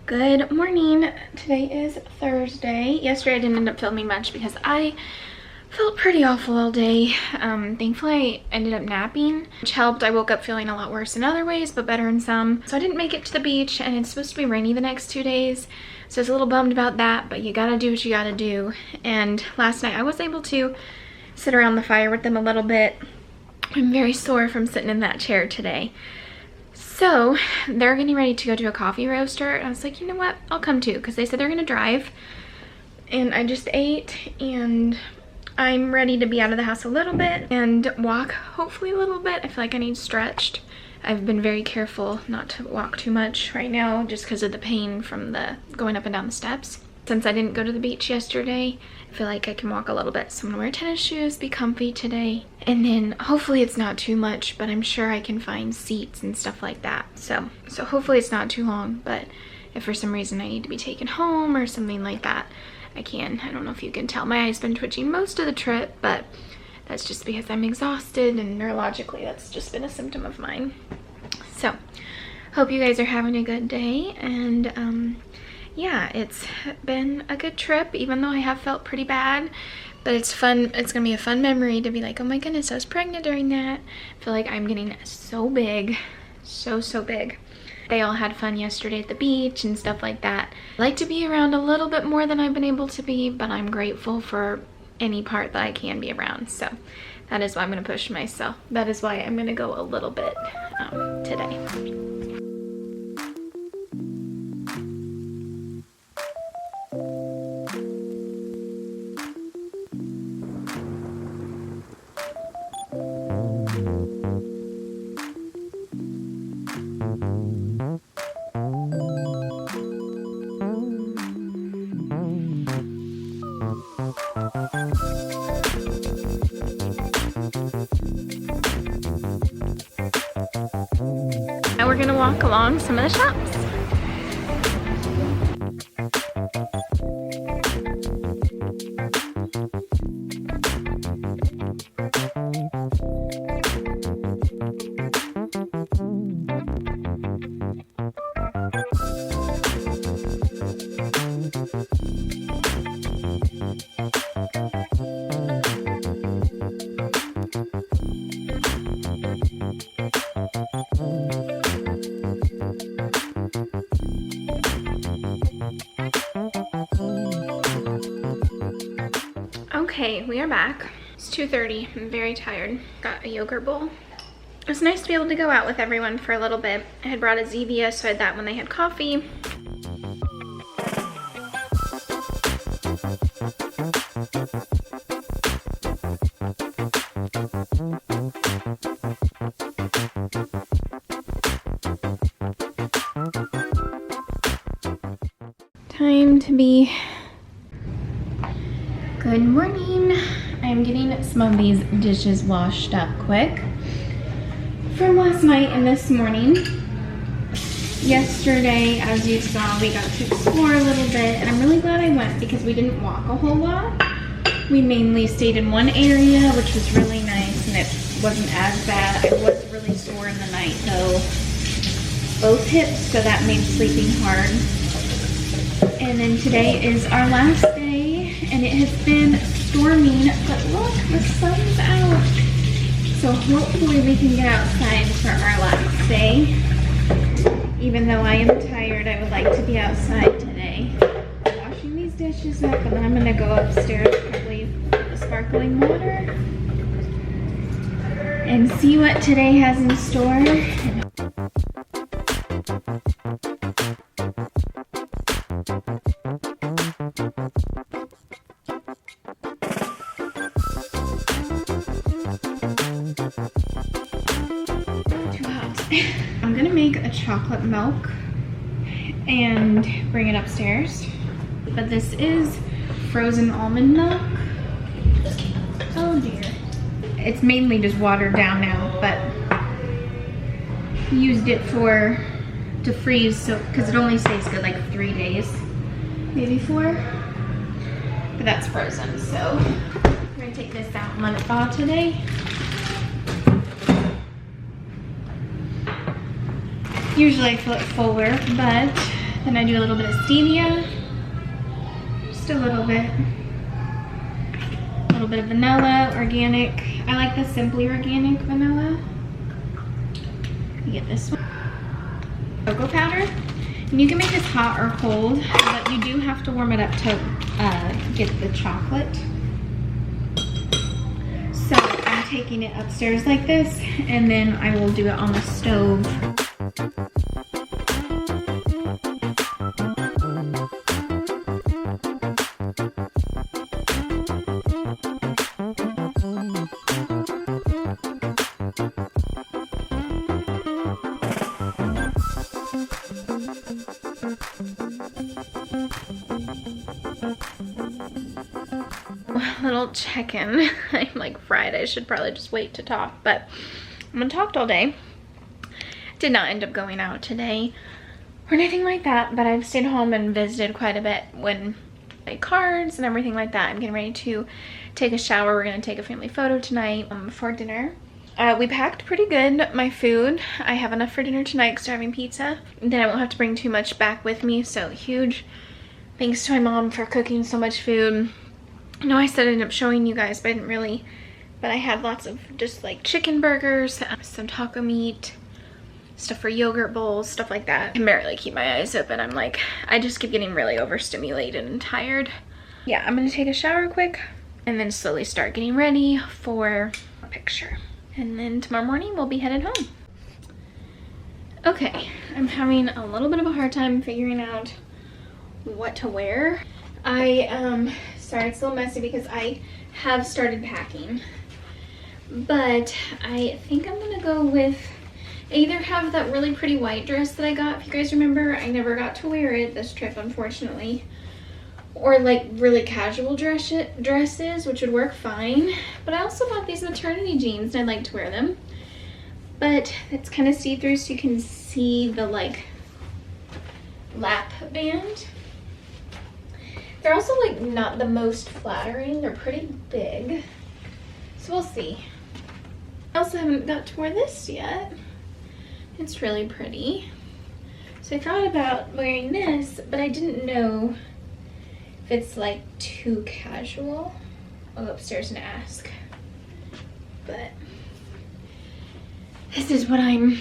Good morning. Today is Thursday. Yesterday I didn't end up filming much because I felt pretty awful all day. Thankfully I ended up napping, which helped. I woke up feeling a lot worse in other ways, but better in some. So I didn't make it to the beach, and it's supposed to be rainy the next 2 days. So I was a little bummed about that, but you gotta do what you gotta do. And last night I was able to sit around the fire with them a little bit. I'm very sore from sitting in that chair today. So they're getting ready to go to a coffee roaster. I was like, you know what, I'll come too, because they said they're gonna drive. And I just ate, and I'm ready to be out of the house a little bit and walk hopefully a little bit. I feel like I need stretched. I've been very careful not to walk too much right now just because of the pain from the going up and down the steps. Since I didn't go to the beach yesterday, I feel like I can walk a little bit. So I'm gonna wear tennis shoes, be comfy today. And then hopefully it's not too much, but I'm sure I can find seats and stuff like that. So hopefully it's not too long, but if for some reason I need to be taken home or something like that, I can. I don't know if you can tell. My eye's been twitching most of the trip, but that's just because I'm exhausted, and neurologically that's just been a symptom of mine. So hope you guys are having a good day, and yeah, it's been a good trip, even though I have felt pretty bad, but it's fun. It's gonna be a fun memory to be like, oh my goodness, I was pregnant during that. I feel like I'm getting so big, so big. They all had fun yesterday at the beach and stuff like that. I like to be around a little bit more than I've been able to be, but I'm grateful for any part that I can be around. So that is why I'm gonna push myself. That is why I'm gonna go a little bit today. Now we're gonna walk along some of the shops. Okay, we are back. It's 2:30. I'm very tired. Got a yogurt bowl. It was nice to be able to go out with everyone for a little bit. I had brought a Zevia, so I had that when they had coffee. Time to be... Good morning. I'm getting some of these dishes washed up quick from last night and this morning. Yesterday, as you saw, we got to explore a little bit, and I'm really glad I went because we didn't walk a whole lot. We mainly stayed in one area, which was really nice, and it wasn't as bad. I was really sore in the night though, both hips, so that made sleeping hard. And then today is our last day, and it has been storming, but look, the sun's out. So hopefully we can get outside for our last day. Even though I am tired, I would like to be outside today. Washing these dishes up, and then I'm gonna go upstairs, probably with the sparkling water, and see what today has in store. I'm gonna make a chocolate milk and bring it upstairs. But this is frozen almond milk. Oh dear. It's mainly just watered down now, but used it to freeze, so because it only stays good like 3 days, maybe 4. But that's frozen, so I'm gonna take this out and let it thaw today. Usually I fill it fuller, but Then I do a little bit of stevia, just a little bit. A little bit of vanilla, organic. I like the Simply Organic vanilla. You get this one. Cocoa powder. And you can make this hot or cold, but you do have to warm it up to get the chocolate. So I'm taking it upstairs like this, and then I will do it on the stove. Little check-in. I'm like fried. I should probably just wait to talk, but I'm gonna talk all day. Did not end up going out today or anything like that, but I've stayed home and visited quite a bit when I cards and everything like that. I'm getting ready to take a shower. We're gonna take a family photo tonight for dinner. We packed pretty good, my food. I have enough for dinner tonight because we're having pizza. Then I won't have to bring too much back with me, so huge thanks to my mom for cooking so much food. No, I said I ended up showing you guys, but I didn't really. But I had lots of just like chicken burgers, some taco meat, stuff for yogurt bowls, stuff like that. I can barely keep my eyes open. I'm like, I just keep getting really overstimulated and tired. Yeah, I'm gonna take a shower quick and then slowly start getting ready for a picture. And then tomorrow morning we'll be headed home. Okay, I'm having a little bit of a hard time figuring out what to wear. Sorry, it's a little messy because I have started packing, but I think I'm gonna go with, I either have that really pretty white dress that I got, if you guys remember. I never got to wear it this trip, unfortunately, or like really casual dresses, which would work fine. But I also bought these maternity jeans and I'd like to wear them, but it's kind of see-through so you can see the like lap band. They're also like not the most flattering. They're pretty big, so we'll see. I also haven't got to wear this yet. It's really pretty. So I thought about wearing this, but I didn't know if it's like too casual. I'll go upstairs and ask. But this is what I'm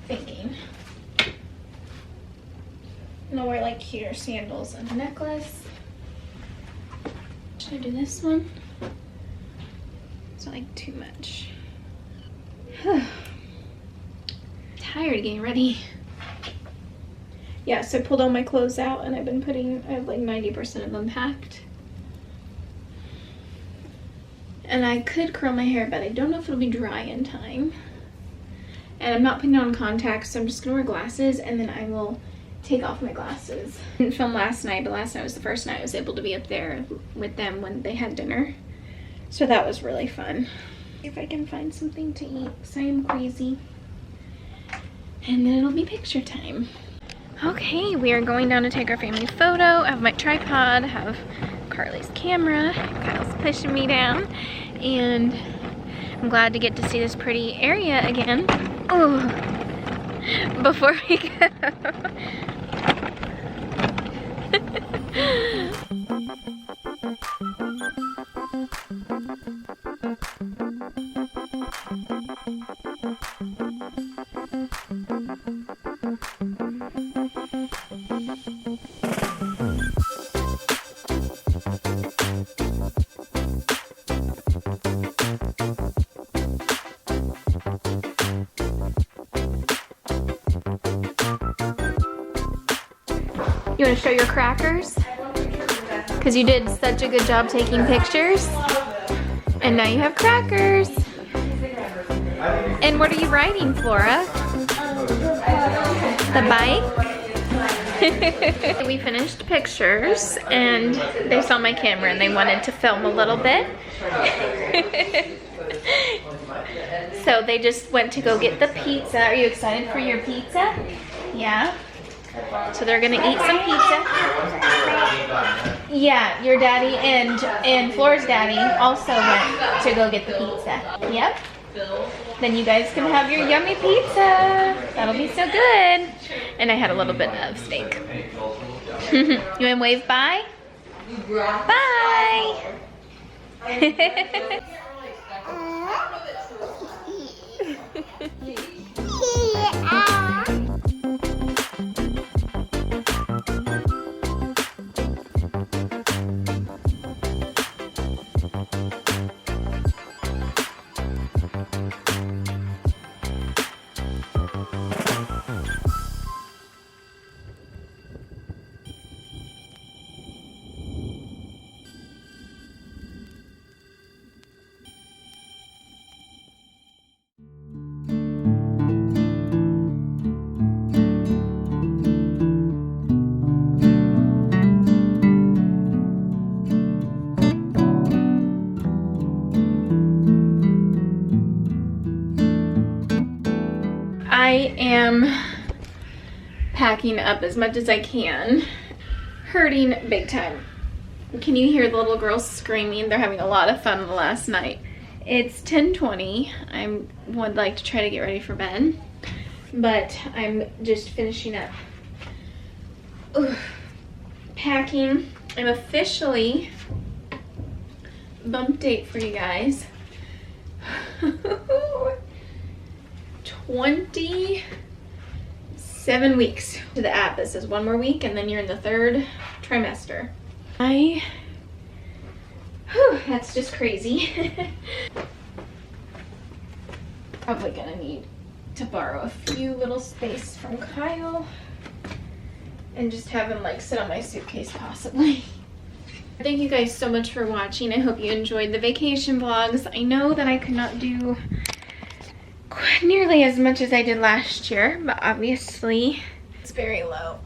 thinking. And I'll wear like cuter sandals and a necklace. Should I do this one? It's not like too much. Tired getting ready. Yeah, so I pulled all my clothes out and I have like 90% of them packed. And I could curl my hair, but I don't know if it'll be dry in time. And I'm not putting on contacts, so I'm just gonna wear glasses and then I will take off my glasses. I didn't film last night, but last night was the first night I was able to be up there with them when they had dinner. So that was really fun. If I can find something to eat, because I am crazy. And then it'll be picture time. Okay, we are going down to take our family photo. I have my tripod, I have Carly's camera. Kyle's pushing me down. And I'm glad to get to see this pretty area again. Oh, before we go. You want to show your crackers? Because you did such a good job taking pictures. And now you have crackers. And what are you riding, Flora? The bike? We finished pictures and they saw my camera and they wanted to film a little bit. So they just went to go get the pizza. Are you excited for your pizza? Yeah? So they're gonna eat some pizza. Yeah, your daddy and Flora's daddy also went to go get the pizza. Yep. Then you guys can have your yummy pizza. That'll be so good. And I had a little bit of steak. You wanna wave bye? Bye! I am packing up as much as I can. Hurting big time. Can you hear the little girls screaming? They're having a lot of fun last night. It's 10:20. I would like to try to get ready for bed, but I'm just finishing up packing. I'm officially bump date for you guys. 27 weeks to the app. It says 1 more week and then you're in the 3rd trimester. That's just crazy. Probably gonna need to borrow a few little space from Kyle and just have him like sit on my suitcase possibly. Thank you guys so much for watching. I hope you enjoyed the vacation vlogs. I know that I could not do nearly as much as I did last year, but obviously it's very low.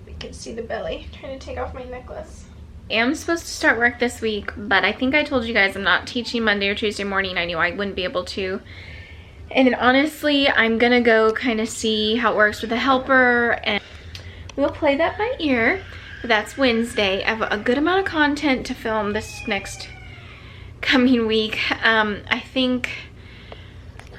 We can see the belly. I'm trying to take off my necklace. I am supposed to start work this week, but I think I told you guys I'm not teaching Monday or Tuesday morning. I knew I wouldn't be able to. And then honestly, I'm gonna go kind of see how it works with the helper, and we'll play that by ear. But that's Wednesday. I have a good amount of content to film this next coming week. I think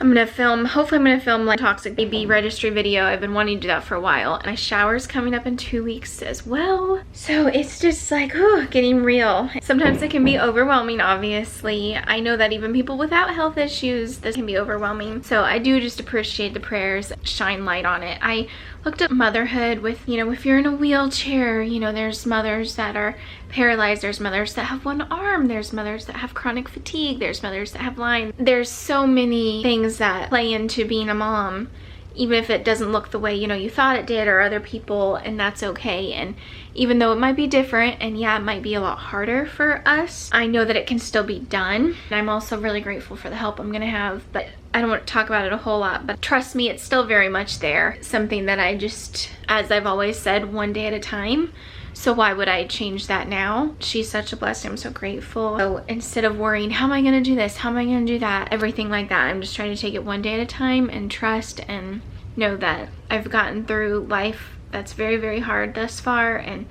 I'm gonna film, hopefully I'm gonna film like toxic baby registry video. I've been wanting to do that for a while. And my shower's coming up in 2 weeks as well. So it's just like, getting real. Sometimes it can be overwhelming, obviously. I know that even people without health issues, this can be overwhelming. So I do just appreciate the prayers, shine light on it. I looked at motherhood with, if you're in a wheelchair, there's mothers that are paralyzed, there's mothers that have one arm, there's mothers that have chronic fatigue, there's mothers that have Lyme. There's so many things that play into being a mom, even if it doesn't look the way you thought it did or other people, and that's okay. And even though it might be different, and yeah, it might be a lot harder for us, I know that it can still be done. And I'm also really grateful for the help I'm gonna have, but I don't want to talk about it a whole lot, but trust me, it's still very much there. Something that I just, as I've always said, one day at a time. So why would I change that now? She's such a blessing. I'm so grateful. So instead of worrying, how am I gonna do this? How am I gonna do that? Everything like that. I'm just trying to take it one day at a time and trust and know that I've gotten through life that's very, very hard thus far. And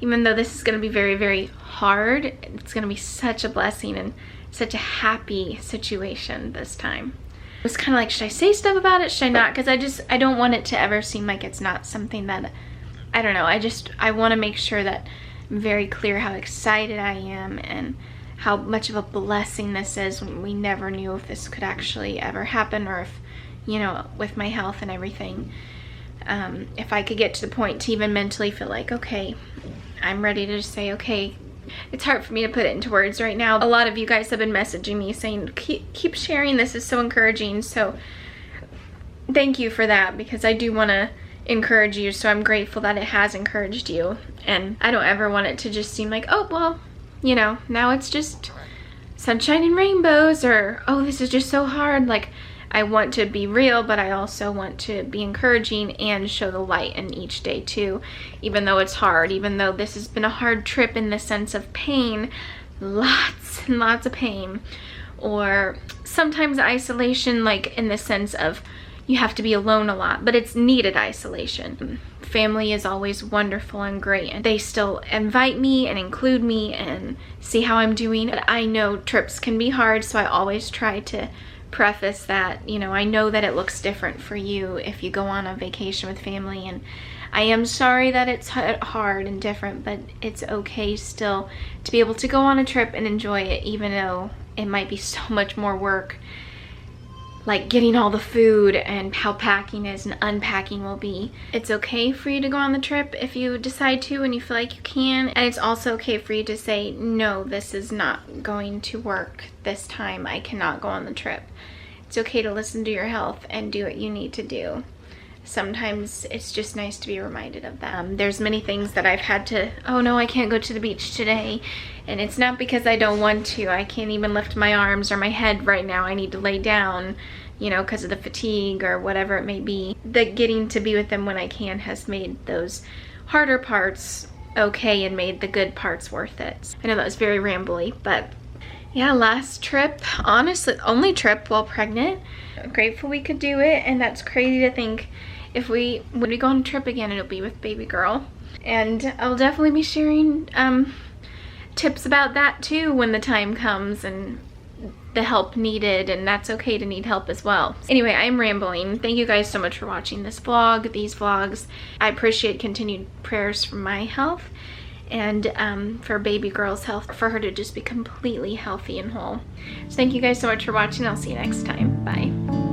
even though this is gonna be very, very hard, it's gonna be such a blessing and such a happy situation this time. It was kind of like, should I say stuff about it? Should I not? Because I don't want it to ever seem like it's not something that, I don't know, I want to make sure that I'm very clear how excited I am and how much of a blessing this is. We never knew if this could actually ever happen, or if, with my health and everything, if I could get to the point to even mentally feel like, okay, I'm ready to just say, okay. It's hard for me to put it into words right now. A lot of you guys have been messaging me saying, keep sharing, this is so encouraging. So thank you for that, because I do want to encourage you. So I'm grateful that it has encouraged you. And I don't ever want it to just seem like, oh, well, now it's just sunshine and rainbows, or, oh, this is just so hard. Like, I want to be real, but I also want to be encouraging and show the light in each day too. Even though it's hard, even though this has been a hard trip in the sense of pain, lots and lots of pain, or sometimes isolation, like in the sense of you have to be alone a lot, but it's needed isolation. Family is always wonderful and great, and they still invite me and include me and see how I'm doing. But I know trips can be hard, so I always try to preface that, you know, I know that it looks different for you if you go on a vacation with family, and I am sorry that it's hard and different, but it's okay still to be able to go on a trip and enjoy it, even though it might be so much more work, like getting all the food and how packing is and unpacking will be. It's okay for you to go on the trip if you decide to and you feel like you can, and it's also okay for you to say, no, this is not going to work this time, I cannot go on the trip. It's okay to listen to your health and do what you need to do. Sometimes it's just nice to be reminded of that. There's many things that I've had to, oh no, I can't go to the beach today. And it's not because I don't want to. I can't even lift my arms or my head right now. I need to lay down, you know, because of the fatigue or whatever it may be. The getting to be with them when I can has made those harder parts okay and made the good parts worth it. I know that was very rambly, but yeah, last trip, honestly, only trip while pregnant. I'm grateful we could do it, and that's crazy to think when we go on a trip again, it'll be with baby girl. And I'll definitely be sharing tips about that too when the time comes, and the help needed, and that's okay to need help as well. Anyway, I'm rambling. Thank you guys so much for watching this vlog, these vlogs. I appreciate continued prayers for my health and for baby girl's health, for her to just be completely healthy and whole. So thank you guys so much for watching. I'll see you next time. Bye.